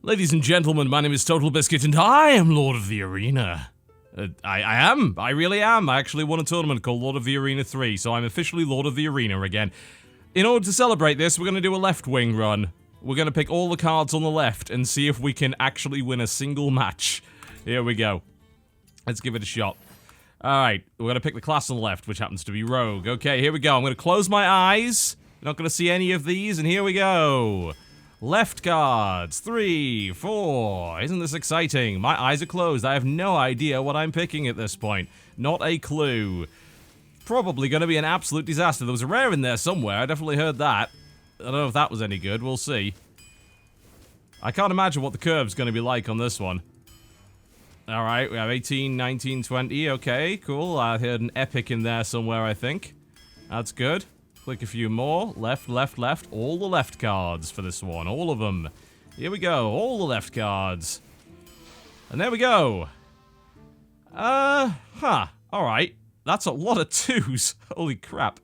Ladies and gentlemen, my name is TotalBiscuit, and I am Lord of the Arena. I am. I really am. I actually won a tournament called Lord of the Arena 3, so I'm officially Lord of the Arena again. In order to celebrate this, we're going to do a left wing run. We're going to pick all the cards on the left and see if we can actually win a single match. Here we go. Let's give it a shot. Alright, we're going to pick the class on the left, which happens to be Rogue. Okay, here we go. I'm going to close my eyes. You're not going to see any of these, and here we go. Left cards. 3, 4. Isn't this exciting? My eyes are closed. I have no idea what I'm picking at this point. Not a clue. Probably going to be an absolute disaster. There was a rare in there somewhere. I definitely heard that. I don't know if that was any good. We'll see. I can't imagine what the curve's going to be like on this one. Alright, we have 18, 19, 20. Okay, cool. I heard an epic in there somewhere, I think. That's good. Click a few more. Left, left, left. All the left cards for this one. All of them. Here we go. All the left cards. And there we go. Alright. That's a lot of 2s. Holy crap.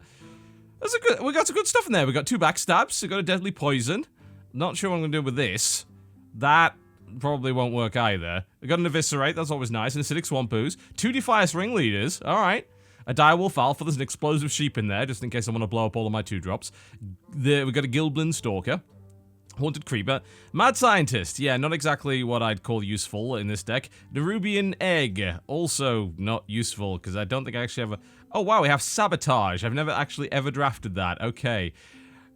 We got some good stuff in there. We got 2 backstabs. We got a deadly poison. Not sure what I'm going to do with this. That probably won't work either. We got an eviscerate. That's always nice. An acidic swampoos. 2 defias ringleaders. Alright. A direwolf alpha. There's an explosive sheep in there, just in case I want to blow up all of my 2-drops. We got a Gilblin stalker. Haunted creeper. Mad scientist. Yeah, not exactly what I'd call useful in this deck. Nerubian egg. Also not useful, because I don't think I actually have a... Oh, wow, we have sabotage. I've never actually ever drafted that. Okay.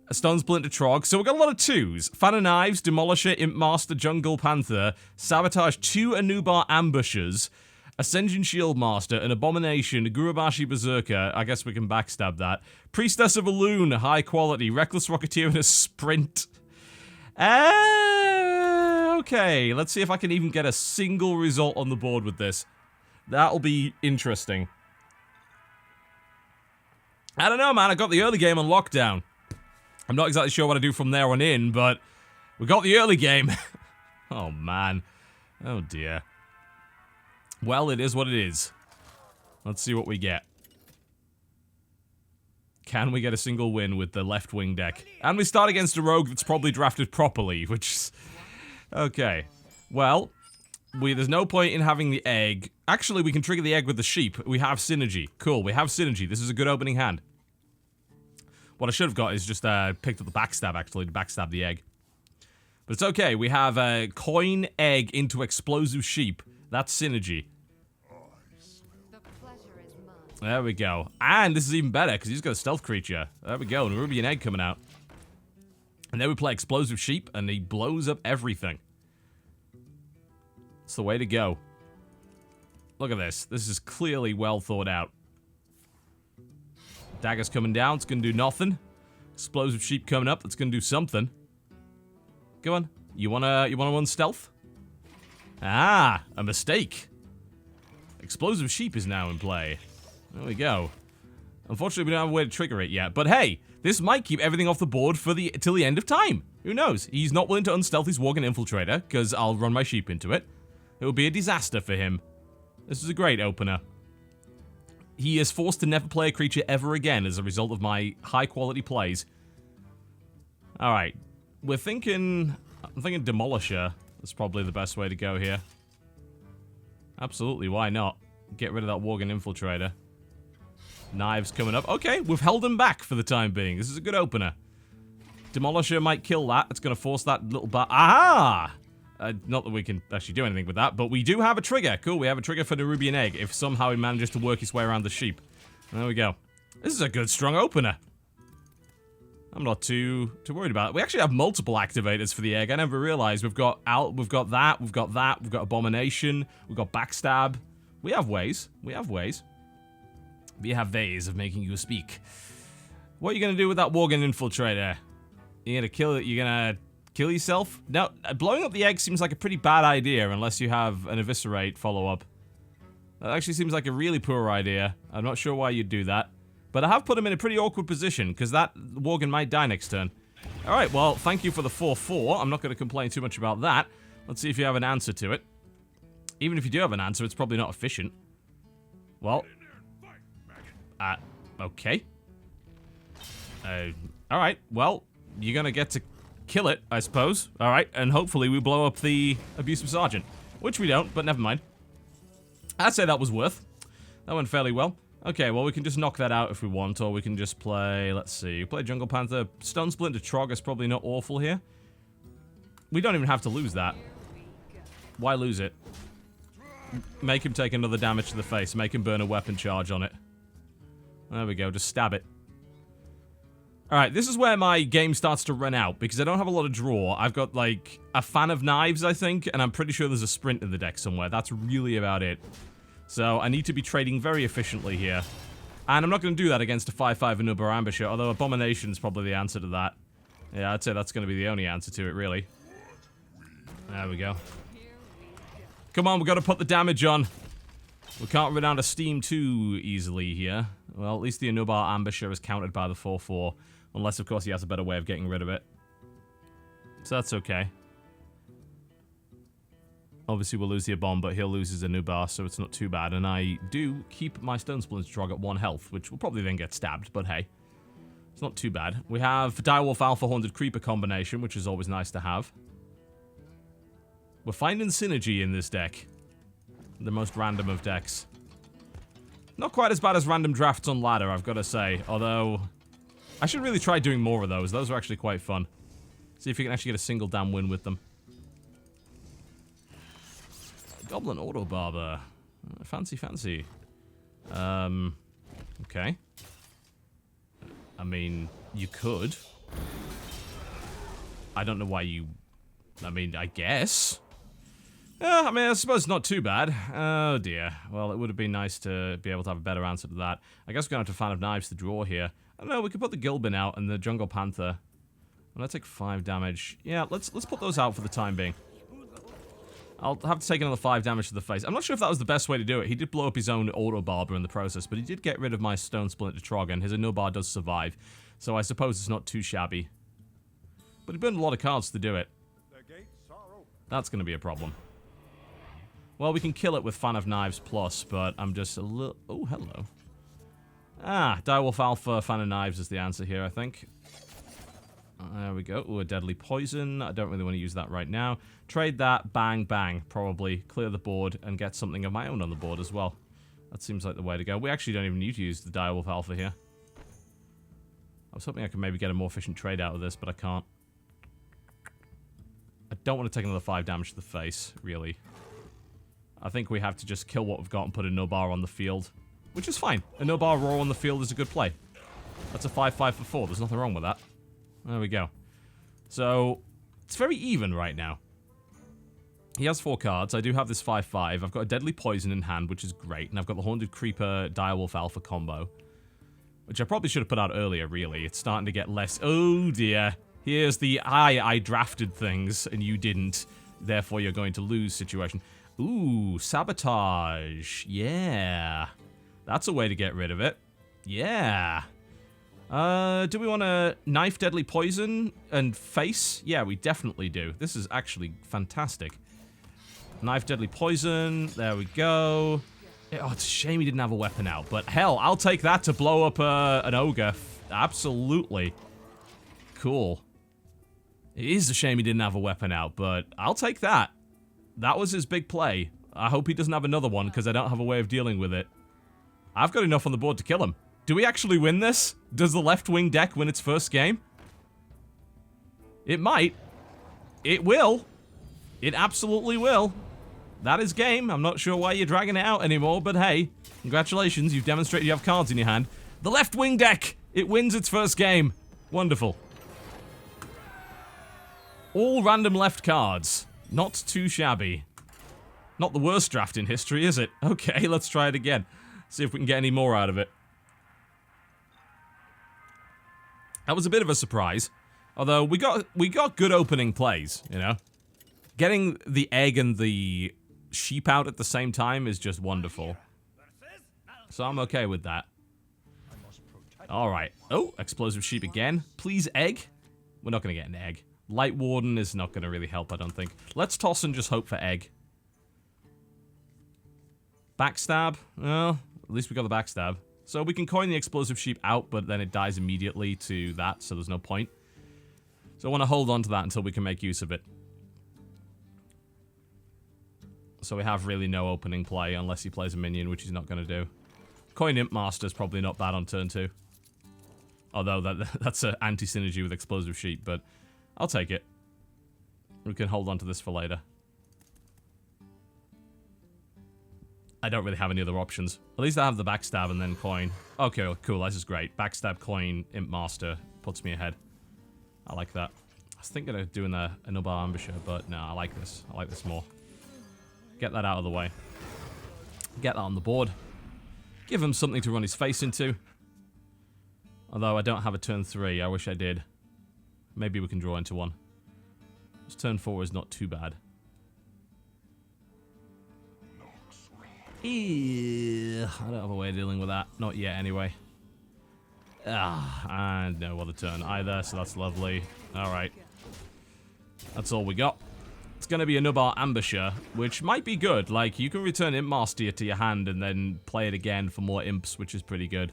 A stone splinter trog. So we've got a lot of 2s. Fan of knives, demolisher, imp master, jungle panther, sabotage, 2 anubar ambushers, Ascension Shieldmaster, an Abomination, Gurubashi Berserker, I guess we can backstab that, Priestess of Elune, high quality, Reckless Rocketeer, and a Sprint. Okay, let's see if I can even get a single result on the board with this. That'll be interesting. I don't know, man, I got the early game on lockdown. I'm not exactly sure what to do from there on in, but we got the early game. Oh, man. Oh, dear. Well, it is what it is. Let's see what we get. Can we get a single win with the left wing deck? And we start against a rogue that's probably drafted properly, which is... Okay. Well, there's no point in having the egg. Actually, we can trigger the egg with the sheep. We have synergy. Cool, we have synergy. This is a good opening hand. What I should have got is just picked up the backstab, actually, to backstab the egg. But it's okay. We have a coin egg into explosive sheep. That's synergy. There we go. And this is even better, because he's got a stealth creature. There we go, and a Nerubian egg coming out. And then we play explosive sheep, and he blows up everything. It's the way to go. Look at this. This is clearly well thought out. Dagger's coming down. It's going to do nothing. Explosive sheep coming up. That's going to do something. Go on. You wanna run stealth? Ah, a mistake. Explosive sheep is now in play. There we go. Unfortunately, we don't have a way to trigger it yet. But hey, this might keep everything off the board for till the end of time. Who knows? He's not willing to unstealth his Worgen Infiltrator, because I'll run my sheep into it. It will be a disaster for him. This is a great opener. He is forced to never play a creature ever again as a result of my high-quality plays. Alright. I'm thinking Demolisher. That's probably the best way to go here. Absolutely, why not? Get rid of that Worgen Infiltrator. Knives coming up. Okay, we've held him back for the time being. This is a good opener. Demolisher might kill that. It's going to force that little Aha! Not that we can actually do anything with that, but we do have a trigger. Cool, we have a trigger for the Nerubian egg if somehow he manages to work his way around the sheep. There we go. This is a good, strong opener. I'm not too worried about it. We actually have multiple activators for the egg. I never realized. We've got Abomination, we've got Backstab. We have ways. We have ways. We have ways of making you speak. What are you gonna do with that Worgen Infiltrator? You're gonna kill it? You're gonna kill yourself? No, blowing up the egg seems like a pretty bad idea unless you have an eviscerate follow-up. That actually seems like a really poor idea. I'm not sure why you'd do that. But I have put him in a pretty awkward position, because that Worgen might die next turn. Alright, well, thank you for the 4-4. I'm not going to complain too much about that. Let's see if you have an answer to it. Even if you do have an answer, it's probably not efficient. Well. Okay. Alright, well, you're going to get to kill it, I suppose. All right, and hopefully we blow up the abusive sergeant, which we don't, but never mind. I'd say that was worth. That went fairly well. Okay, well, we can just knock that out if we want, or we can just play, let's see, play Jungle Panther. Stone Splinter Trog is probably not awful here. We don't even have to lose that. Why lose it? Make him take another damage to the face. Make him burn a weapon charge on it. There we go, just stab it. Alright, this is where my game starts to run out, because I don't have a lot of draw. I've got, like, a fan of knives, I think, and I'm pretty sure there's a sprint in the deck somewhere. That's really about it. So, I need to be trading very efficiently here. And I'm not going to do that against a 5-5 Anuba Ambusher, although Abomination's probably the answer to that. Yeah, I'd say that's going to be the only answer to it, really. There we go. Come on, we've got to put the damage on. We can't run out of steam too easily here. Well, at least the Anubar Ambusher is countered by the 4-4. Unless, of course, he has a better way of getting rid of it. So that's okay. Obviously, we'll lose the bomb, but he'll lose his Anubar, so it's not too bad. And I do keep my Stone Splinter Trog at 1 health, which will probably then get stabbed, but hey. It's not too bad. We have Direwolf Alpha Haunted Creeper combination, which is always nice to have. We're finding synergy in this deck. The most random of decks. Not quite as bad as random drafts on ladder, I've got to say. Although, I should really try doing more of those. Those are actually quite fun. See if you can actually get a single damn win with them. Goblin Auto Barber. Fancy, fancy. Okay. I mean, you could. I don't know why you... I mean, I guess. Yeah, I mean, I suppose it's not too bad. Oh, dear. Well, it would have been nice to be able to have a better answer to that. I guess we're going to have to Fan of Knives to draw here. I don't know, we could put the Gilbin out and the Jungle Panther. I'm going to take 5 damage. Yeah, let's put those out for the time being. I'll have to take another 5 damage to the face. I'm not sure if that was the best way to do it. He did blow up his own Auto Barber in the process, but he did get rid of my Stone Splinter Trog, and his Anubar does survive. So I suppose it's not too shabby. But he burned a lot of cards to do it. That's going to be a problem. Well, we can kill it with Fan of Knives plus, but I'm just a little... Oh, hello. Ah, Direwolf Alpha, Fan of Knives is the answer here, I think. There we go. Ooh, a Deadly Poison. I don't really want to use that right now. Trade that, bang, bang. Probably clear the board and get something of my own on the board as well. That seems like the way to go. We actually don't even need to use the Direwolf Alpha here. I was hoping I could maybe get a more efficient trade out of this, but I can't. I don't want to take another 5 damage to the face, really. I think we have to just kill what we've got and put a no-bar on the field. Which is fine. A no-bar roar on the field is a good play. That's a 5-5 for 4. There's nothing wrong with that. There we go. So, it's very even right now. He has 4 cards. I do have this 5-5. I've got a Deadly Poison in hand, which is great. And I've got the Haunted Creeper Direwolf Alpha combo. Which I probably should have put out earlier, really. It's starting to get less... Oh, dear. Here's the I drafted things, and you didn't. Therefore, you're going to lose situation. Ooh, Sabotage. Yeah. That's a way to get rid of it. Yeah. Do we want to Knife Deadly Poison and face? Yeah, we definitely do. This is actually fantastic. Knife Deadly Poison. There we go. Oh, it's a shame he didn't have a weapon out. But hell, I'll take that to blow up an ogre. Absolutely. Cool. It is a shame he didn't have a weapon out, but I'll take that. That was his big play. I hope he doesn't have another one, because I don't have a way of dealing with it. I've got enough on the board to kill him. Do we actually win this? Does the left wing deck win its first game? It might. It will. It absolutely will. That is game. I'm not sure why you're dragging it out anymore, but hey, congratulations, you've demonstrated you have cards in your hand. The left wing deck! It wins its first game. Wonderful. All random left cards. Not too shabby. Not the worst draft in history, is it? Okay, let's try it again. See if we can get any more out of it. That was a bit of a surprise. Although, we got good opening plays, you know? Getting the egg and the sheep out at the same time is just wonderful. So I'm okay with that. Alright. Oh, explosive sheep again. Please, egg. We're not going to get an egg. Light Warden is not going to really help, I don't think. Let's toss and just hope for egg. Backstab? Well, at least we got the backstab. So we can coin the explosive sheep out, but then it dies immediately to that, so there's no point. So I want to hold on to that until we can make use of it. So we have really no opening play unless he plays a minion, which he's not going to do. Coin Imp Master is probably not bad on turn 2. Although that's an anti-synergy with Explosive Sheep, but I'll take it. We can hold on to this for later. I don't really have any other options. At least I have the Backstab and then Coin. Okay, cool, this is great. Backstab, Coin, Imp Master puts me ahead. I like that. I was thinking of doing a Nubar Ambusher, but no, I like this. I like this more. Get that out of the way. Get that on the board. Give him something to run his face into. Although I don't have a turn 3, I wish I did. Maybe we can draw into one. This turn 4 is not too bad. I don't have a way of dealing with that. Not yet, anyway. And no other turn either, so that's lovely. Alright. That's all we got. It's going to be a Nubar Ambusher, which might be good. Like, you can return Imp Master to your hand and then play it again for more imps, which is pretty good.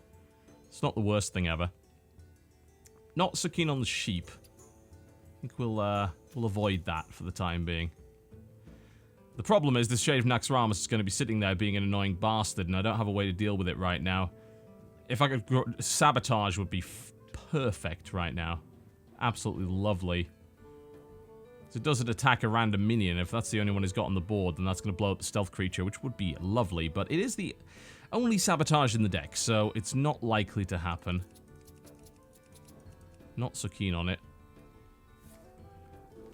It's not the worst thing ever. Not so keen on the sheep. I think we'll avoid that for the time being. The problem is this Shade of Naxxramas is going to be sitting there being an annoying bastard, and I don't have a way to deal with it right now. If I could... Sabotage would be perfect right now. Absolutely lovely. So does it attack a random minion? If that's the only one he's got on the board, then that's going to blow up the stealth creature, which would be lovely. But it is the only Sabotage in the deck, so it's not likely to happen. Not so keen on it.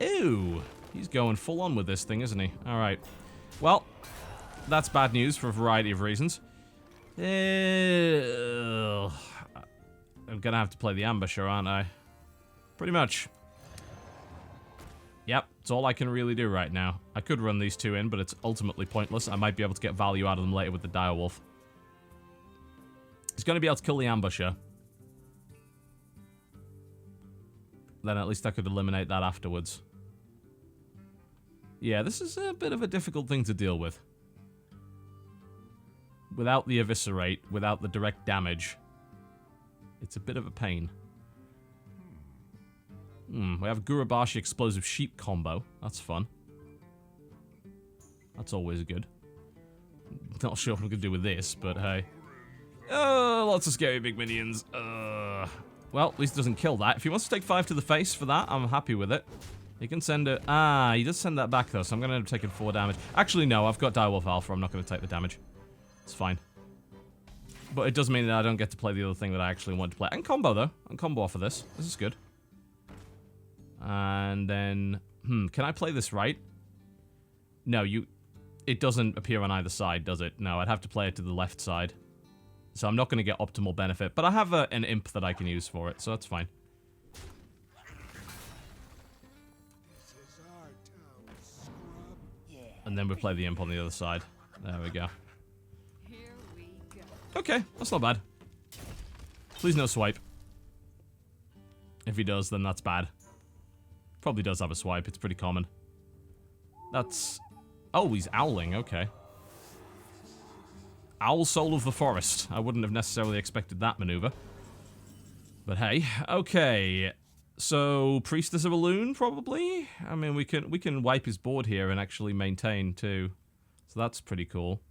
Ew! He's going full on with this thing, isn't he? Alright. Well, that's bad news for a variety of reasons. I'm gonna have to play the Ambusher, aren't I? Pretty much. Yep, it's all I can really do right now. I could run these two in, but it's ultimately pointless. I might be able to get value out of them later with the Direwolf. He's going to be able to kill the Ambusher. Then at least I could eliminate that afterwards. Yeah, this is a bit of a difficult thing to deal with. Without the Eviscerate, without the direct damage, it's a bit of a pain. We have Gurubashi Explosive Sheep combo. That's fun. That's always good. Not sure what I'm going to do with this, but hey. Lots of scary big minions. Well, at least it doesn't kill that. If he wants to take 5 to the face for that, I'm happy with it. He can send it... he does send that back, though, so I'm going to end up taking 4 damage. Actually, no, I've got Direwolf Alpha. I'm not going to take the damage. It's fine. But it does mean that I don't get to play the other thing that I actually want to play. And combo, though. And combo off of this. This is good. And then... can I play this right? No, it doesn't appear on either side, does it? No, I'd have to play it to the left side. So I'm not going to get optimal benefit. But I have an imp that I can use for it, so that's fine. And then we play the imp on the other side. There we go. Okay, that's not bad. Please no swipe. If he does, then that's bad. Probably does have a swipe, it's pretty common. That's... Oh, he's owling, okay. Owl Soul of the Forest. I wouldn't have necessarily expected that maneuver. But hey, okay. So, Priestess of Elune, probably? I mean, we can wipe his board here and actually maintain, too. So that's pretty cool.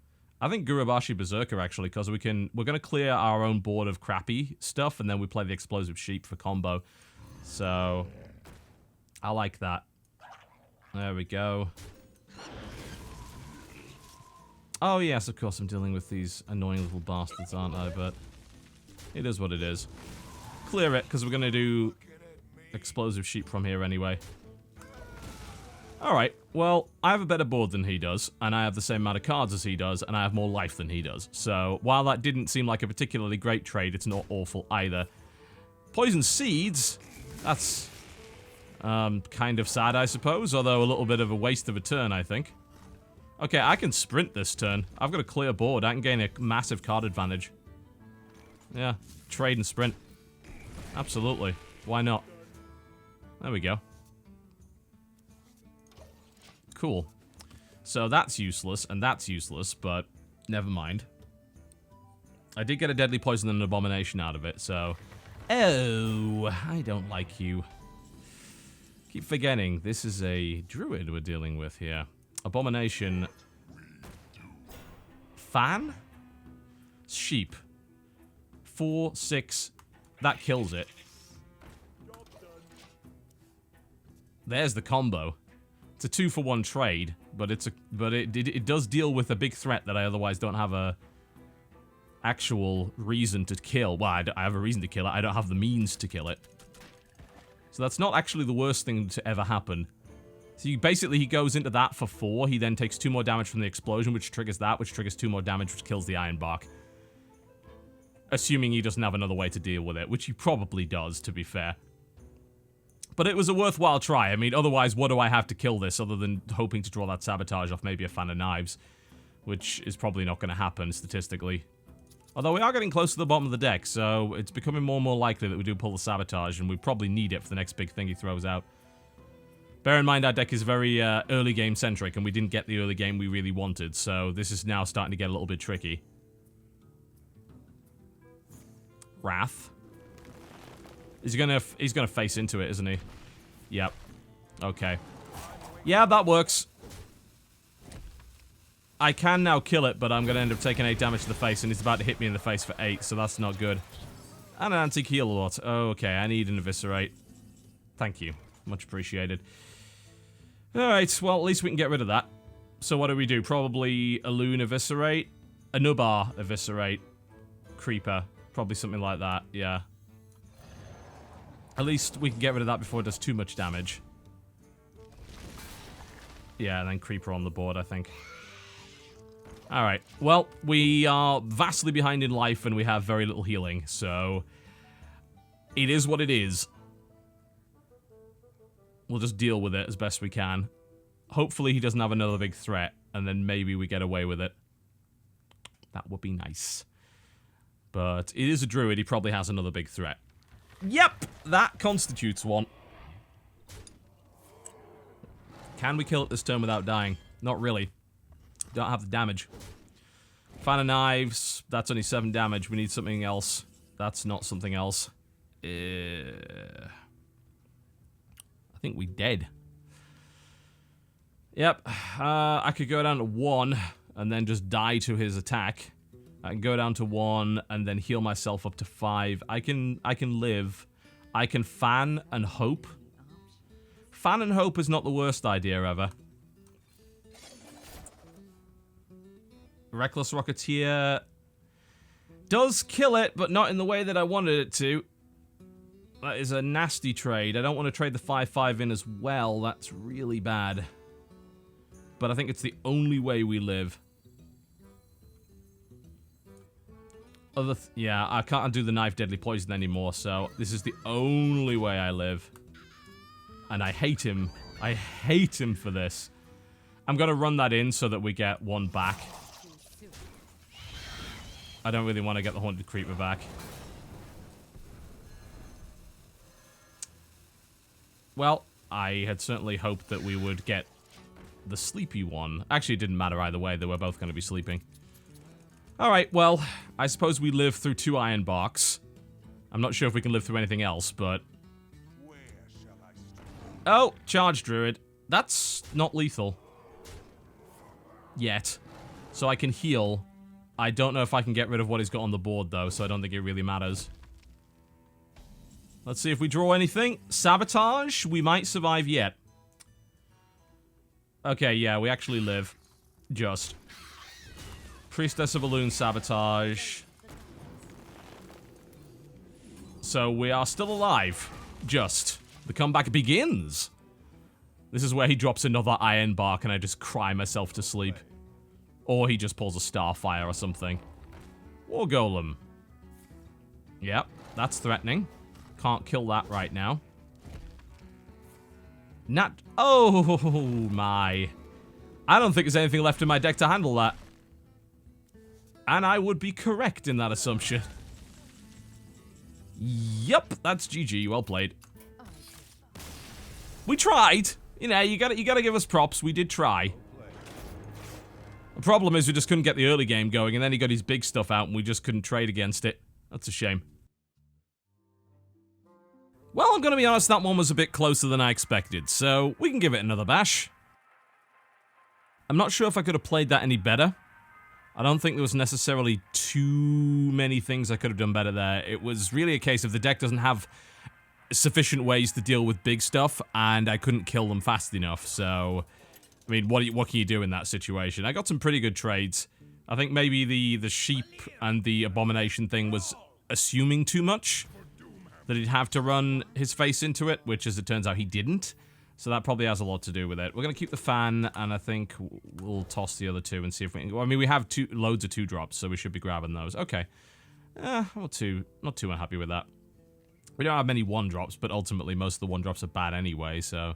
I think Gurubashi Berserker, actually, because we're going to clear our own board of crappy stuff, and then we play the Explosive Sheep for combo. So, I like that. There we go. Oh, yes, of course, I'm dealing with these annoying little bastards, aren't I? But it is what it is. Clear it, because we're going to do Explosive Sheep from here anyway. Alright, well, I have a better board than he does, and I have the same amount of cards as he does, and I have more life than he does. So, while that didn't seem like a particularly great trade, it's not awful either. Poison Seeds, that's kind of sad, I suppose, although a little bit of a waste of a turn, I think. Okay, I can sprint this turn. I've got a clear board. I can gain a massive card advantage. Yeah, trade and sprint. Absolutely. Why not? There we go. Cool. So that's useless, and that's useless, but never mind. I did get a Deadly Poison and an Abomination out of it, so... Oh, I don't like you. Keep forgetting, this is a druid we're dealing with here. Abomination. Fan? Sheep. 4, 6. That kills it. There's the combo. It's a 2-for-1 trade, but it does deal with a big threat that I otherwise don't have a actual reason to kill. Well, I have a reason to kill it. I don't have the means to kill it. So that's not actually the worst thing to ever happen. So basically, he goes into that for 4. He then takes 2 more damage from the explosion, which triggers that, which triggers 2 more damage, which kills the Iron Bark. Assuming he doesn't have another way to deal with it, which he probably does, to be fair. But it was a worthwhile try. I mean, otherwise, what do I have to kill this other than hoping to draw that sabotage off maybe a Fan of Knives, which is probably not going to happen statistically. Although we are getting close to the bottom of the deck, so it's becoming more and more likely that we do pull the sabotage, and we probably need it for the next big thing he throws out. Bear in mind, our deck is very early game centric, and we didn't get the early game we really wanted, so this is now starting to get a little bit tricky. Wrath. He's gonna face into it, isn't he? Yep. Okay. Yeah, that works. I can now kill it, but I'm going to end up taking 8 damage to the face, and it's about to hit me in the face for 8, so that's not good. And an antique heal a lot. Oh, okay, I need an eviscerate. Thank you. Much appreciated. Alright, well, at least we can get rid of that. So what do we do? Probably a Loon eviscerate? A Nubar eviscerate. Creeper. Probably something like that, yeah. At least we can get rid of that before it does too much damage. Yeah, and then Creeper on the board, I think. Alright, well, we are vastly behind in life and we have very little healing, so it is what it is. We'll just deal with it as best we can. Hopefully he doesn't have another big threat, and then maybe we get away with it. That would be nice. But it is a druid, he probably has another big threat. Yep, that constitutes one. Can we kill it this turn without dying? Not really. Don't have the damage. Fan of Knives, that's only 7 damage. We need something else. That's not something else. I think we dead. Yep. I could go down to 1 and then just die to his attack. I can go down to 1 and then heal myself up to 5. I can live. I can fan and hope. Fan and hope is not the worst idea ever. Reckless Rocketeer does kill it, but not in the way that I wanted it to. That is a nasty trade. I don't want to trade the 5/5 in as well. That's really bad. But I think it's the only way we live. Yeah, I can't do the Knife Deadly Poison anymore, so this is the only way I live. And I hate him. I hate him for this. I'm going to run that in so that we get 1 back. I don't really want to get the Haunted Creeper back. Well, I had certainly hoped that we would get the sleepy one. Actually, it didn't matter either way. They were both going to be sleeping. Alright, well, I suppose we live through 2 Iron Barks. I'm not sure if we can live through anything else, but... Oh, Charge Druid. That's not lethal. Yet. So I can heal. I don't know if I can get rid of what he's got on the board, though, so I don't think it really matters. Let's see if we draw anything. Sabotage? We might survive yet. Okay, yeah, we actually live. Just. Priestess of Balloon Sabotage. So we are still alive. Just. The comeback begins. This is where he drops another Iron Bark and I just cry myself to sleep. Or he just pulls a Starfire or something. War Golem. Yep, that's threatening. Can't kill that right now. Oh my. I don't think there's anything left in my deck to handle that. And I would be correct in that assumption. Yep, that's GG. Well played. We tried. You know, you gotta give us props. We did try. The problem is we just couldn't get the early game going, and then he got his big stuff out, and we just couldn't trade against it. That's a shame. Well, I'm going to be honest, that one was a bit closer than I expected, so we can give it another bash. I'm not sure if I could have played that any better. I don't think there was necessarily too many things I could have done better there. It was really a case of the deck doesn't have sufficient ways to deal with big stuff, and I couldn't kill them fast enough, so... I mean, what can you do in that situation? I got some pretty good trades. I think maybe the sheep and the abomination thing was assuming too much. That he'd have to run his face into it, which as it turns out he didn't. So that probably has a lot to do with it. We're going to keep the fan, and I think we'll toss the other two and see if we can... I mean, we have loads of 2-drops, so we should be grabbing those. Okay. Not too unhappy with that. We don't have many 1-drops, but ultimately most of the 1-drops are bad anyway, so...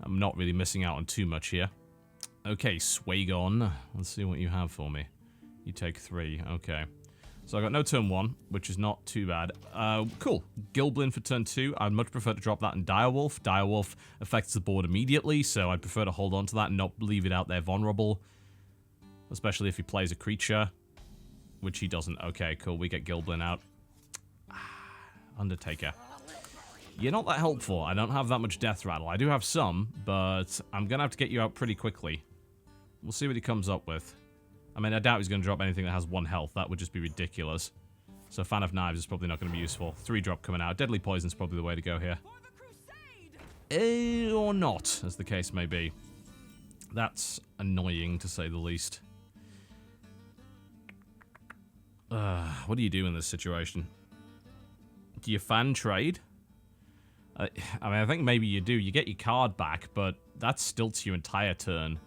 I'm not really missing out on too much here. Okay, Swagon. Let's see what you have for me. You take 3. Okay. So I got no turn 1, which is not too bad. Cool. Gilblin for turn 2. I'd much prefer to drop that in Direwolf. Direwolf affects the board immediately, so I'd prefer to hold on to that and not leave it out there vulnerable. Especially if he plays a creature, which he doesn't. Okay, cool. We get Gilblin out. Undertaker. You're not that helpful. I don't have that much death rattle. I do have some, but I'm going to have to get you out pretty quickly. We'll see what he comes up with. I mean, I doubt he's going to drop anything that has 1 health. That would just be ridiculous. So Fan of Knives is probably not going to be useful. 3-drop coming out. Deadly Poison's probably the way to go here. Or not, as the case may be. That's annoying, to say the least. What do you do in this situation? Do you fan trade? I mean, I think maybe you do. You get your card back, but that stilts your entire turn.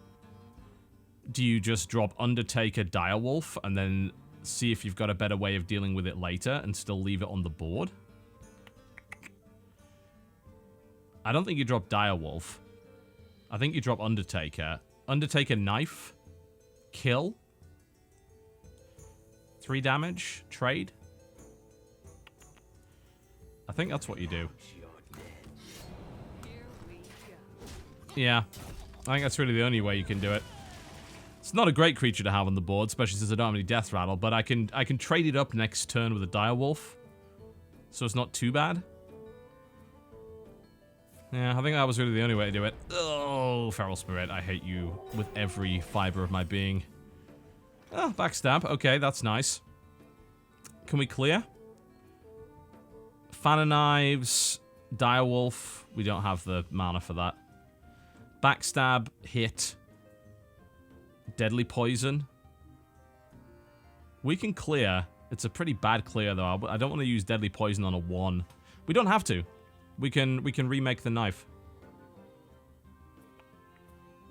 Do you just drop Undertaker, Direwolf, and then see if you've got a better way of dealing with it later and still leave it on the board? I don't think you drop Direwolf. I think you drop Undertaker. Undertaker, knife. Kill. 3 damage. Trade. I think that's what you do. Yeah, I think that's really the only way you can do it. It's not a great creature to have on the board, especially since I don't have any death rattle, but I can trade it up next turn with a Direwolf, so it's not too bad. Yeah, I think that was really the only way to do it. Oh, Feral Spirit, I hate you with every fiber of my being. Oh, backstab. Okay, that's nice. Can we clear? Fan of Knives, Direwolf. We don't have the mana for that. Backstab, hit. Deadly Poison. We can clear. It's a pretty bad clear, though. I don't want to use Deadly Poison on a 1. We don't have to. We can remake the knife.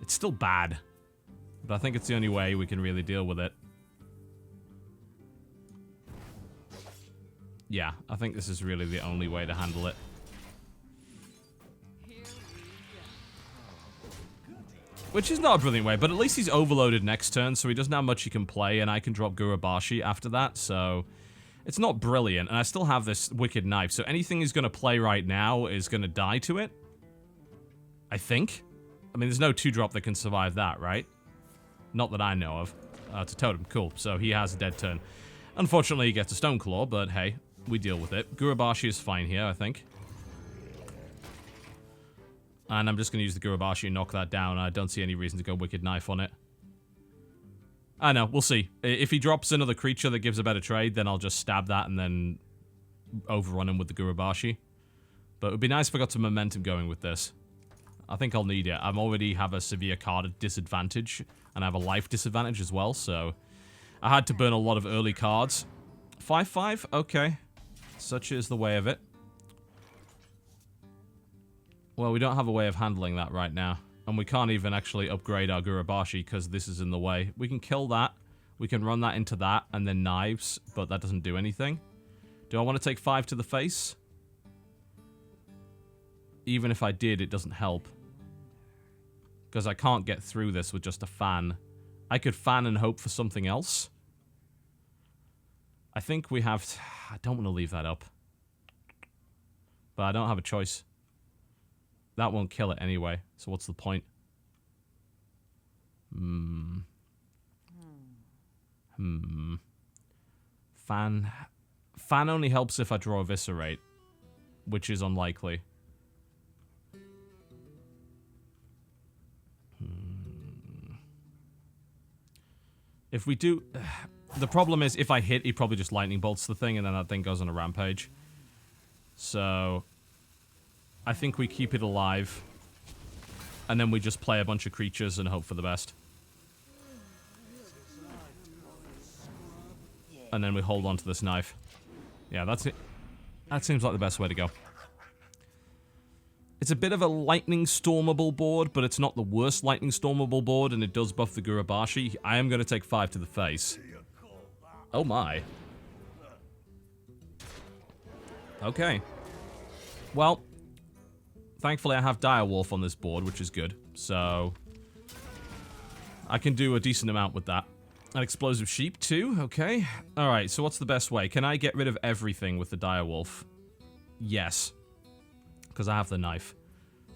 It's still bad. But I think it's the only way we can really deal with it. Yeah, I think this is really the only way to handle it. Which is not a brilliant way, but at least he's overloaded next turn, so he doesn't have much he can play, and I can drop Gurabashi after that, so... It's not brilliant, and I still have this Wicked Knife, so anything he's going to play right now is going to die to it. I think. I mean, there's no 2-drop that can survive that, right? Not that I know of. It's a totem. Cool. So he has a dead turn. Unfortunately, he gets a Stone Claw, but hey, we deal with it. Gurabashi is fine here, I think. And I'm just going to use the Gurabashi and knock that down. I don't see any reason to go Wicked Knife on it. I know, we'll see. If he drops another creature that gives a better trade, then I'll just stab that and then overrun him with the Gurabashi. But it would be nice if I got some momentum going with this. I think I'll need it. I already have a severe card disadvantage, and I have a life disadvantage as well, so... I had to burn a lot of early cards. 5/5? Okay. Such is the way of it. Well, we don't have a way of handling that right now. And we can't even actually upgrade our Gurabashi because this is in the way. We can kill that. We can run that into that and then knives, but that doesn't do anything. Do I want to take 5 to the face? Even if I did, it doesn't help. Because I can't get through this with just a fan. I could fan and hope for something else. I think we have... I don't want to leave that up. But I don't have a choice. That won't kill it anyway, so what's the point? Fan only helps if I draw Eviscerate. which is unlikely. If we do... The problem is, if I hit, he probably just lightning bolts the thing, and then that thing goes on a rampage. So... I think we keep it alive. And then we just play a bunch of creatures and hope for the best. And then we hold on to this knife. Yeah, that's it. That seems like the best way to go. It's a bit of a lightning stormable board, but it's not the worst lightning stormable board, and it does buff the Gurabashi. I am going to take 5 to the face. Oh my. Okay. Well, thankfully I have Direwolf on this board, which is good. So, I can do a decent amount with that. An Explosive Sheep too, okay. Alright, so what's the best way? Can I get rid of everything with the Direwolf? Yes. Because I have the knife.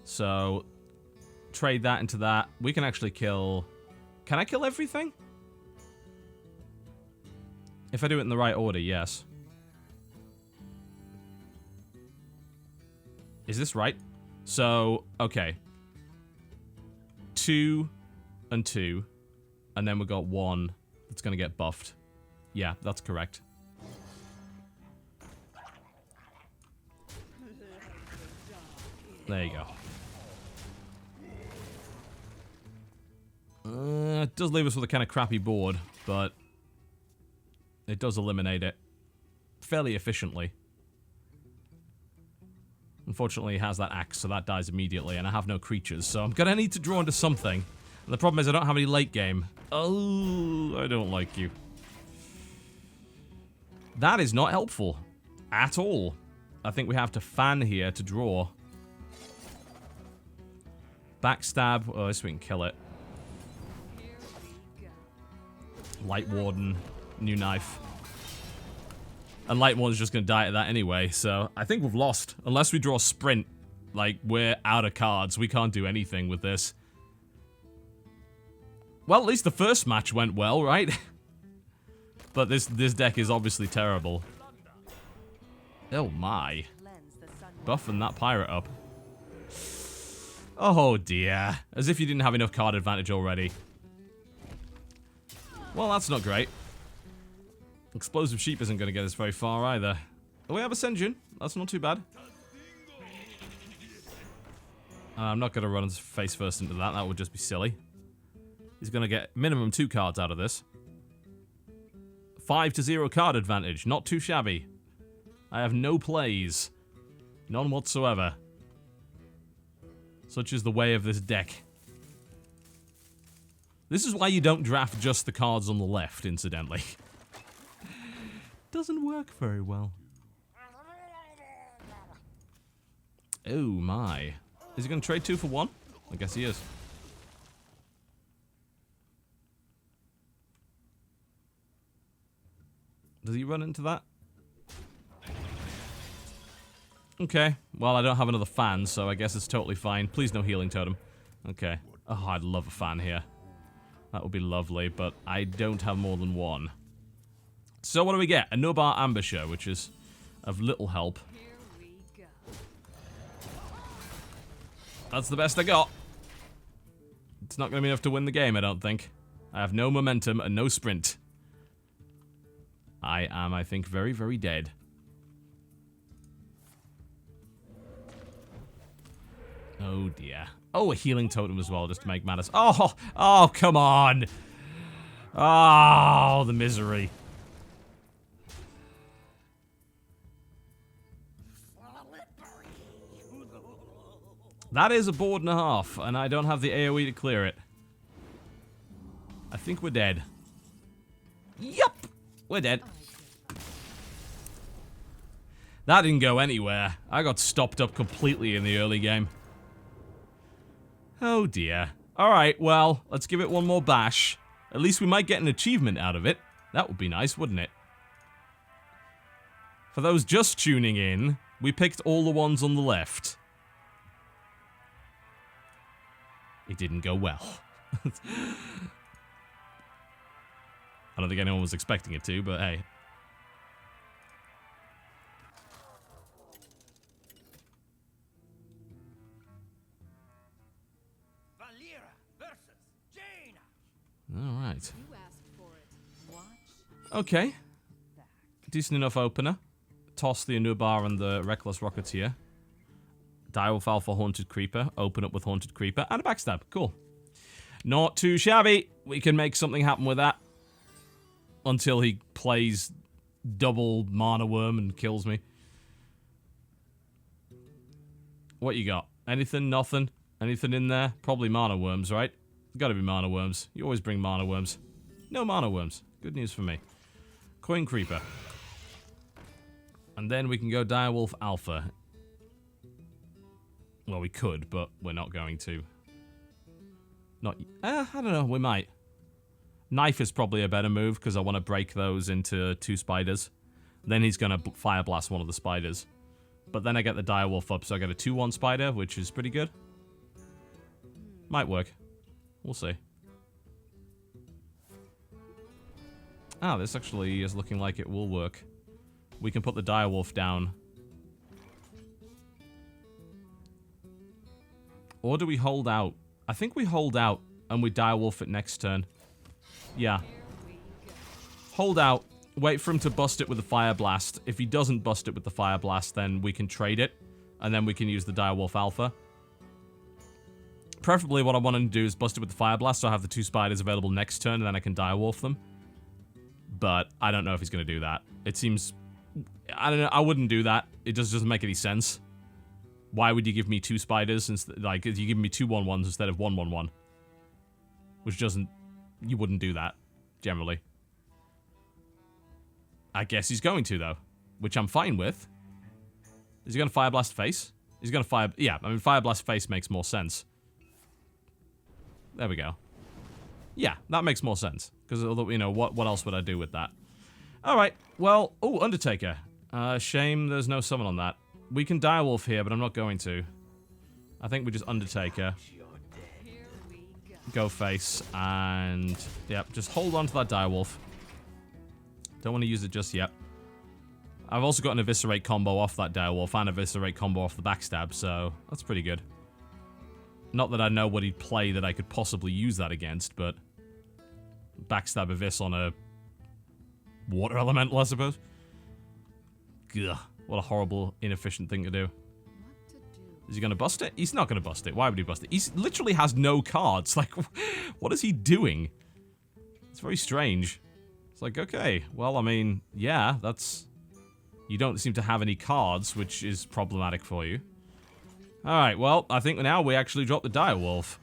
So, trade that into that. We can actually kill... Can I kill everything? If I do it in the right order, yes. Is this right? So, okay. 2 and 2. And then we got 1 that's going to get buffed. Yeah, that's correct. There you go. It does leave us with a kind of crappy board, but it does eliminate it fairly efficiently. Unfortunately, it has that axe, so that dies immediately, and I have no creatures, so I'm gonna need to draw into something. And the problem is I don't have any late game. Oh, I don't like you. That is not helpful. At all. I think we have to fan here to draw. Backstab. Oh, this we can kill it. Light Warden. New knife. And Light Warden's just going to die at that anyway, so I think we've lost. Unless we draw Sprint. Like, we're out of cards. We can't do anything with this. Well, at least the first match went well, right? But this deck is obviously terrible. Oh my. Buffing that pirate up. Oh dear. As if you didn't have enough card advantage already. Well, that's not great. Explosive Sheep isn't going to get us very far either. Oh, we have Ascension. That's not too bad. I'm not going to run face first into that. That would just be silly. He's going to get minimum 2 cards out of this. 5-0 card advantage. Not too shabby. I have no plays. None whatsoever. Such is the way of this deck. This is why you don't draft just the cards on the left, incidentally. Doesn't work very well. Oh my. Is he going to trade 2 for 1? I guess he is. Does he run into that? Okay. Well, I don't have another fan, so I guess it's totally fine. Please no healing totem. Okay. Oh, I'd love a fan here. That would be lovely, but I don't have more than 1. So what do we get? A Nobar Ambusher, which is of little help. That's the best I got. It's not going to be enough to win the game, I don't think. I have no momentum and no sprint. I am, I think, very, very dead. Oh, dear. Oh, a healing totem as well, just to make matters. Oh, oh, come on. Oh, the misery. That is a board and a half, and I don't have the AoE to clear it. I think we're dead. Yup! We're dead. That didn't go anywhere. I got stopped up completely in the early game. Oh dear. Alright, well, let's give it one more bash. At least we might get an achievement out of it. That would be nice, wouldn't it? For those just tuning in, we picked all the ones on the left. It didn't go well. I don't think anyone was expecting it to, but hey. Alright. Okay. Decent enough opener. Toss the Anubar and the Reckless Rocketeer. Direwolf Alpha Haunted Creeper. Open up with Haunted Creeper. And a backstab. Cool. Not too shabby. We can make something happen with that. Until he plays double Mana Worm and kills me. What you got? Anything? Nothing? Anything in there? Probably Mana Worms, right? Gotta be Mana Worms. You always bring Mana Worms. No Mana Worms. Good news for me. Coin Creeper. And then we can go Direwolf Alpha. Well, we could, but we're not going to. I don't know, we might. Knife is probably a better move, because I want to break those into 2 spiders. Then he's going to Fire Blast one of the spiders. But then I get the Direwolf up, so I get a 2-1 spider, which is pretty good. Might work. We'll see. Ah, this actually is looking like it will work. We can put the Direwolf down. Or do we hold out? I think we hold out and we Direwolf it next turn. Yeah. Hold out. Wait for him to bust it with the Fire Blast. If he doesn't bust it with the Fire Blast, then we can trade it. And then we can use the Direwolf Alpha. Preferably what I want to do is bust it with the Fire Blast, so I have the 2 spiders available next turn, and then I can Direwolf them. But I don't know if he's going to do that. It seems... I don't know, I wouldn't do that. It just doesn't make any sense. Why would you give me 2 spiders instead? Like, you give me 2 1/1s instead of 1/1/1. Which doesn't... You wouldn't do that, generally. I guess he's going to, though. Which I'm fine with. Is he going to Fire Blast face? He's going to fire... Yeah, I mean, Fire Blast face makes more sense. There we go. Yeah, that makes more sense. Because, you know, what else would I do with that? Alright, well... Oh, Undertaker. Shame there's no summon on that. We can Direwolf here, but I'm not going to. I think we just Undertaker. Go face, and... Yep, just hold on to that Direwolf. Don't want to use it just yet. I've also got an Eviscerate combo off that Direwolf, and Eviscerate combo off the Backstab, so that's pretty good. Not that I know what he'd play that I could possibly use that against, but... Backstab Evis on a... Water Elemental, I suppose? Gah, what a horrible, inefficient thing to do. Is he going to bust it? He's not going to bust it. Why would he bust it? He literally has no cards. Like, what is he doing? It's very strange. It's like, okay, well, I mean, yeah, that's... You don't seem to have any cards, which is problematic for you. Alright, well, I think now we actually drop the Direwolf.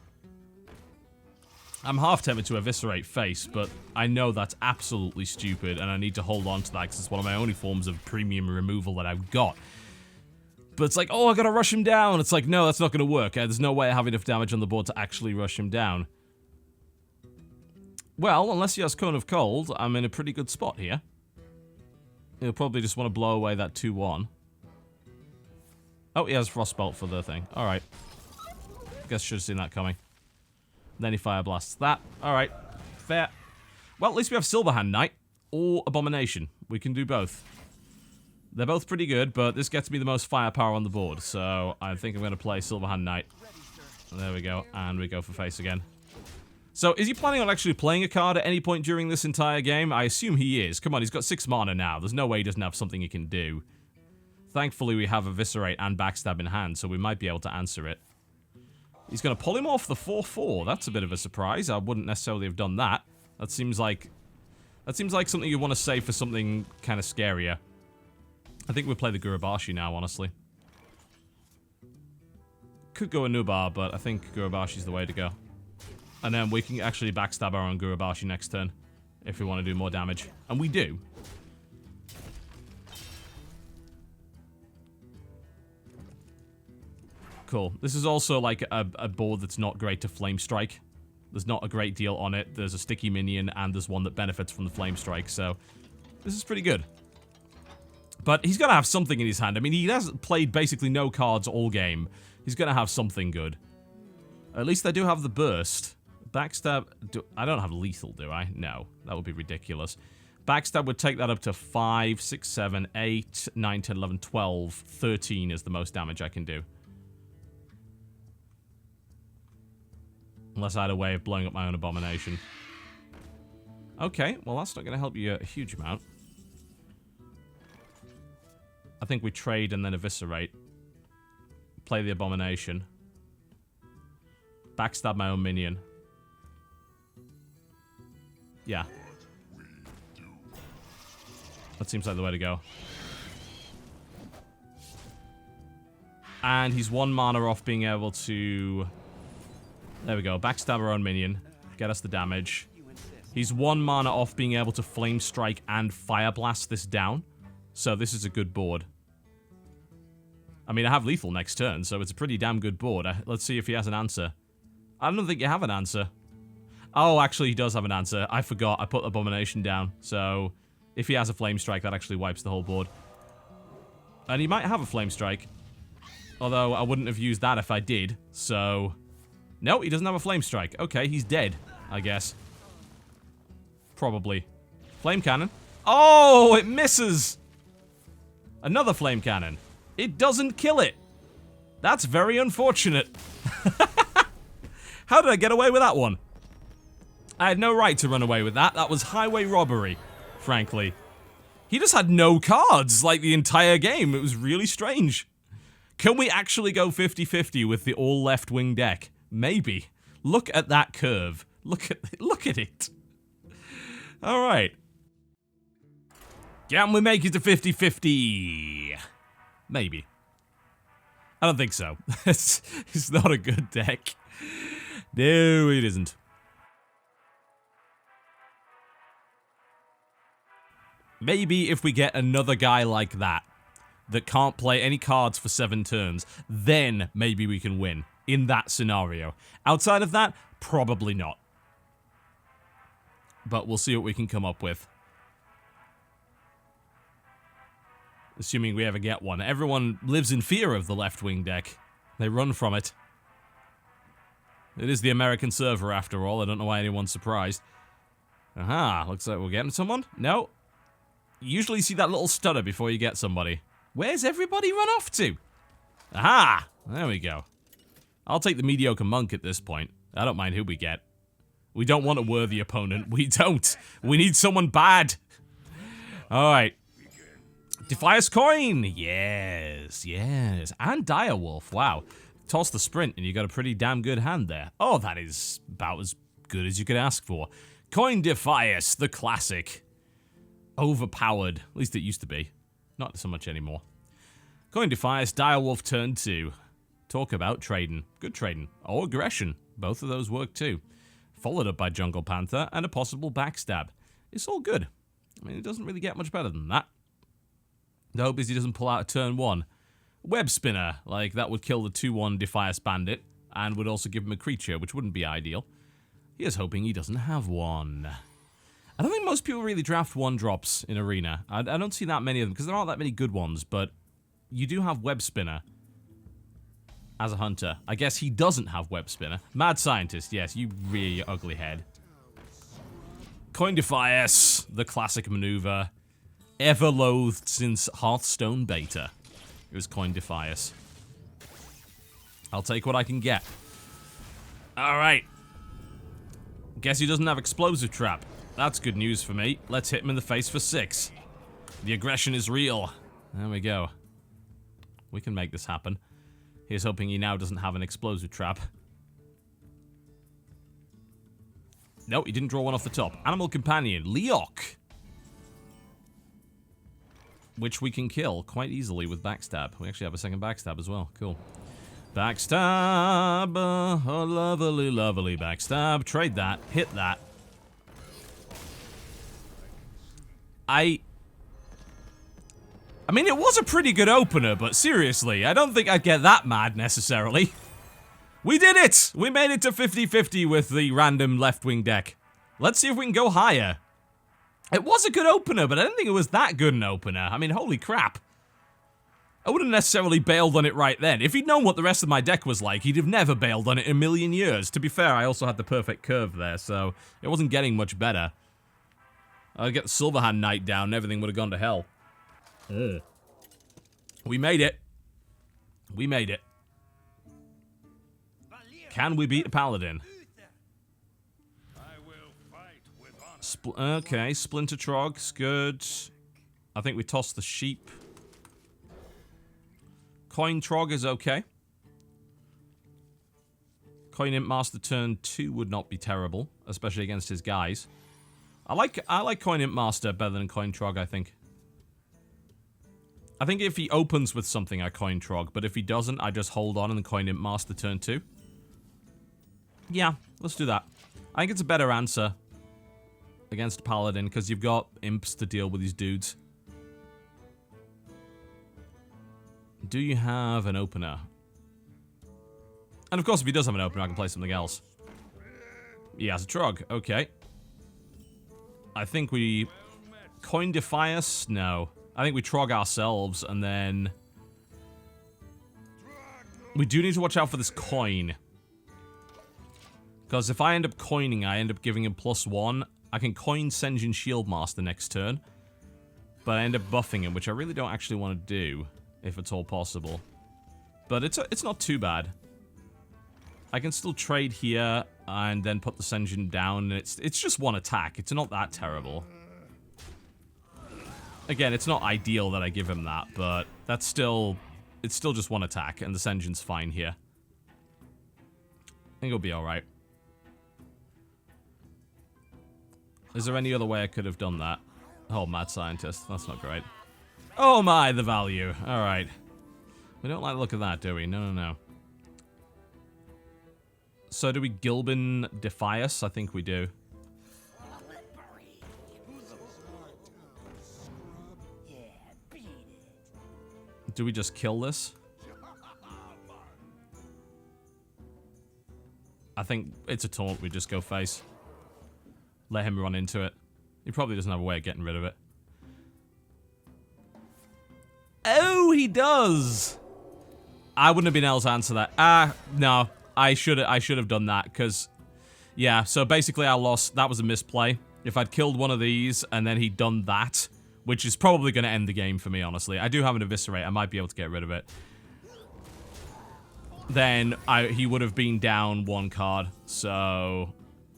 I'm half tempted to Eviscerate face, but I know that's absolutely stupid, and I need to hold on to that because it's one of my only forms of premium removal that I've got. But it's like, oh, I gotta rush him down. It's like, no, that's not gonna work. There's no way I have enough damage on the board to actually rush him down. Well, unless he has Cone of Cold, I'm in a pretty good spot here. He'll probably just want to blow away that 2-1. Oh, he has Frostbolt for the thing. Alright. Guess should have seen that coming. Then he Fire Blasts that. Alright. Fair. Well, at least we have Silverhand Knight or Abomination. We can do both. They're both pretty good, but this gets me the most firepower on the board, so I think I'm going to play Silverhand Knight. There we go, and we go for face again. So, is he planning on actually playing a card at any point during this entire game? I assume he is. Come on, he's got 6 mana now. There's no way he doesn't have something he can do. Thankfully, we have Eviscerate and Backstab in hand, so we might be able to answer it. He's going to pull him off the 4-4. That's a bit of a surprise. I wouldn't necessarily have done that. That seems like something you want to save for something kind of scarier. I think we'll play the Gurubashi now, honestly. Could go Anubar, but I think Gurubashi's the way to go. And then we can actually backstab our own Gurubashi next turn, if we want to do more damage. And we do. Cool. This is also like a board that's not great to Flame Strike. There's not a great deal on it. There's a sticky minion, and there's one that benefits from the Flame Strike, so this is pretty good. But he's got to have something in his hand. I mean, he has played basically no cards all game. He's going to have something good. At least I do have the Burst. Backstab... I don't have Lethal, do I? No. That would be ridiculous. Backstab would take that up to 5, 6, 7, 8, 9, 10, 11, 12. 13 is the most damage I can do. Unless I had a way of blowing up my own Abomination. Okay, well, that's not going to help you a huge amount. I think we trade and then eviscerate. Play the Abomination. Backstab my own minion. Yeah. That seems like the way to go. And he's 1 mana off being able to... There we go. Backstab our own minion. Get us the damage. He's 1 mana off being able to Flame Strike and Fire Blast this down. So this is a good board. I mean, I have lethal next turn, so it's a pretty damn good board. Let's see if he has an answer. I don't think you have an answer. Oh, actually, he does have an answer. I forgot. I put Abomination down. So, if he has a Flame Strike, that actually wipes the whole board. And he might have a Flame Strike. Although, I wouldn't have used that if I did. So, no, he doesn't have a Flame Strike. Okay, he's dead, I guess. Probably. Flame Cannon. Oh, it misses! Another Flame Cannon. It doesn't kill it. That's very unfortunate. How did I get away with that one? I had no right to run away with that. That was highway robbery, frankly. He just had no cards, like, the entire game. It was really strange. Can we actually go 50-50 with the all left-wing deck? Maybe. Look at that curve. Look at it. All right. Can we make it to 50-50? Maybe. I don't think so. It's not a good deck. No, it isn't. Maybe if we get another guy like that can't play any cards for 7 turns, then maybe we can win in that scenario. Outside of that, probably not. But we'll see what we can come up with. Assuming we ever get one. Everyone lives in fear of the left-wing deck. They run from it. It is the American server, after all. I don't know why anyone's surprised. Aha, looks like we're getting someone. No. You usually see that little stutter before you get somebody. Where's everybody run off to? Aha! There we go. I'll take the mediocre monk at this point. I don't mind who we get. We don't want a worthy opponent. We don't. We need someone bad. Alright. Defias Coin! Yes, yes. And Direwolf, wow. Toss the sprint and you got a pretty damn good hand there. Oh, that is about as good as you could ask for. Coin Defias, the classic. Overpowered. At least it used to be. Not so much anymore. Coin Defias, Direwolf turn 2. Talk about trading. Good trading. Or aggression. Both of those work too. Followed up by Jungle Panther and a possible backstab. It's all good. I mean, it doesn't really get much better than that. The hope is he doesn't pull out a turn 1. Web Spinner, like that would kill the 2-1 Defias Bandit, and would also give him a creature, which wouldn't be ideal. He is hoping he doesn't have one. I don't think most people really draft 1-drops in Arena. I don't see that many of them, because there aren't that many good ones, but you do have Web Spinner as a hunter. I guess he doesn't have Web Spinner. Mad Scientist, yes, you really ugly head. Coin Defias, the classic maneuver. Ever loathed since Hearthstone Beta. It was Coin Defias. I'll take what I can get. Alright. Guess he doesn't have Explosive Trap. That's good news for me. Let's hit him in the face for 6. The aggression is real. There we go. We can make this happen. Here's hoping he now doesn't have an Explosive Trap. No, he didn't draw one off the top. Animal Companion. Leok. Which we can kill quite easily with backstab. We actually have a second backstab as well. Cool. Backstab. A lovely, lovely backstab. Trade that. Hit that. I mean, it was a pretty good opener, but seriously, I don't think I'd get that mad necessarily. We did it! We made it to 50-50 with the random left-wing deck. Let's see if we can go higher. It was a good opener, but I don't think it was that good an opener. I mean, holy crap. I wouldn't necessarily bailed on it right then. If he'd known what the rest of my deck was like, he'd have never bailed on it in a million years. To be fair, I also had the perfect curve there, so it wasn't getting much better. I'd get the Silverhand Knight down and everything would have gone to hell. Ugh. We made it. We made it. Can we beat a Paladin? Okay, Splinter Trogs, good. I think we tossed the sheep. Coin Trog is okay. Coin Imp Master turn 2 would not be terrible, especially against his guys. I like Coin Imp Master better than Coin Trog, I think. I think if he opens with something, I Coin Trog, but if he doesn't, I just hold on and Coin Imp Master turn 2. Yeah, let's do that. I think it's a better answer against Paladin, because you've got imps to deal with these dudes. Do you have an opener? And of course, if he does have an opener, I can play something else. He has a Trog. Okay. I think we... Coin Defias? No. I think we Trog ourselves, and then... We do need to watch out for this coin. Because if I end up coining, I end up giving him +1. I can coin Senjin Shieldmaster next turn. But I end up buffing him, which I really don't actually want to do, if it's all possible. But it's not too bad. I can still trade here, and then put the Senjin down. It's just one attack. It's not that terrible. Again, it's not ideal that I give him that, but that's still... It's still just one attack, and the Senjin's fine here. I think it'll be alright. Is there any other way I could have done that? Oh, Mad Scientist. That's not great. Oh my, the value. Alright. We don't like the look of that, do we? No, no, no. So do we Gilbin Defias? I think we do. Do we just kill this? I think it's a taunt. We just go face. Let him run into it. He probably doesn't have a way of getting rid of it. Oh, he does! I wouldn't have been able to answer that. No. I should have done that, because... Yeah, so basically I lost. That was a misplay. If I'd killed one of these, and then he'd done that, which is probably going to end the game for me, honestly. I do have an Eviscerate. I might be able to get rid of it. Then he would have been down 1 card. So,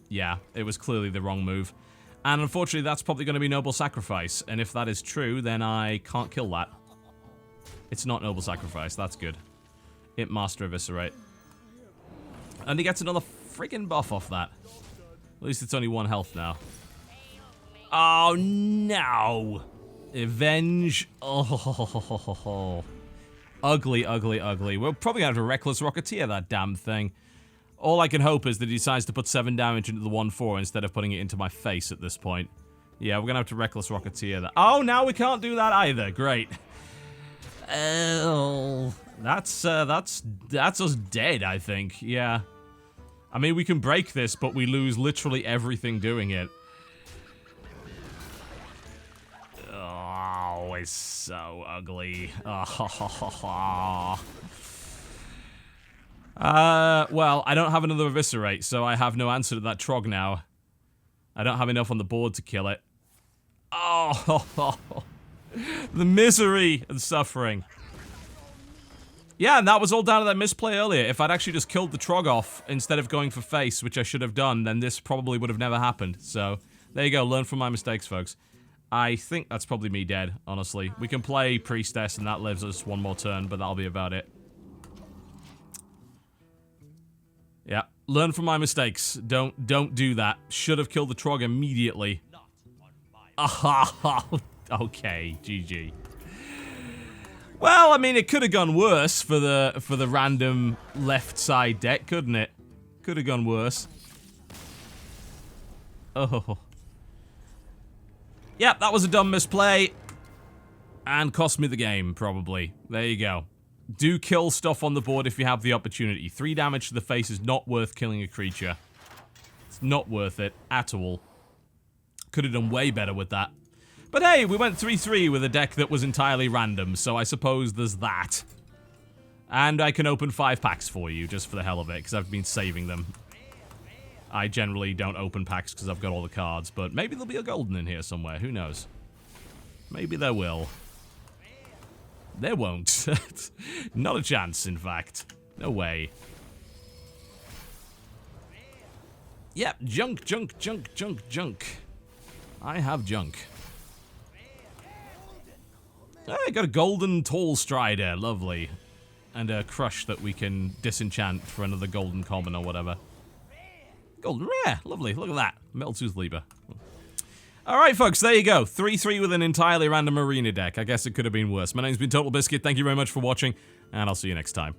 yeah, it was clearly the wrong move. And unfortunately, that's probably going to be Noble Sacrifice. And if that is true, then I can't kill that. It's not Noble Sacrifice. That's good. Imp Master Eviscerate. And he gets another friggin' buff off that. At least it's only 1 health now. Oh, no! Avenge. Oh. Ugly, ugly, ugly. We're probably going to have to Reckless Rocketeer that damn thing. All I can hope is that he decides to put 7 damage into the 1/4 instead of putting it into my face at this point. Yeah, we're going to have to Reckless Rocketeer that. Oh, now we can't do that either. Great. Oh. That's us dead, I think. Yeah. I mean, we can break this, but we lose literally everything doing it. Oh, it's so ugly. Well, I don't have another Eviscerate, so I have no answer to that Trog now. I don't have enough on the board to kill it. Oh, the misery and suffering. Yeah, and that was all down to that misplay earlier. If I'd actually just killed the Trog off instead of going for face, which I should have done, then this probably would have never happened. So, there you go. Learn from my mistakes, folks. I think that's probably me dead, honestly. We can play Priestess, and that lives us 1 more turn, but that'll be about it. Yeah, learn from my mistakes. Don't do that. Should have killed the Trog immediately. Okay, GG. Well, I mean, it could have gone worse for the random left side deck, couldn't it? Could have gone worse. Oh. Yep, that was a dumb misplay. And cost me the game, probably. There you go. Do kill stuff on the board if you have the opportunity. 3 damage to the face is not worth killing a creature. It's not worth it at all. Could have done way better with that. But hey, we went 3-3 with a deck that was entirely random, so I suppose there's that. And I can open 5 packs for you, just for the hell of it, because I've been saving them. I generally don't open packs because I've got all the cards, but maybe there'll be a golden in here somewhere, who knows? Maybe there will. There won't. Not a chance, in fact. No way. Yep, junk, junk, junk, junk, junk. I have junk. I got a golden tall strider, lovely. And a crush that we can disenchant for another golden common or whatever. Golden rare, lovely, look at that. Metal Tooth Leaper. Alright folks, there you go. 3-3 with an entirely random arena deck. I guess it could have been worse. My name's been TotalBiscuit, thank you very much for watching, and I'll see you next time.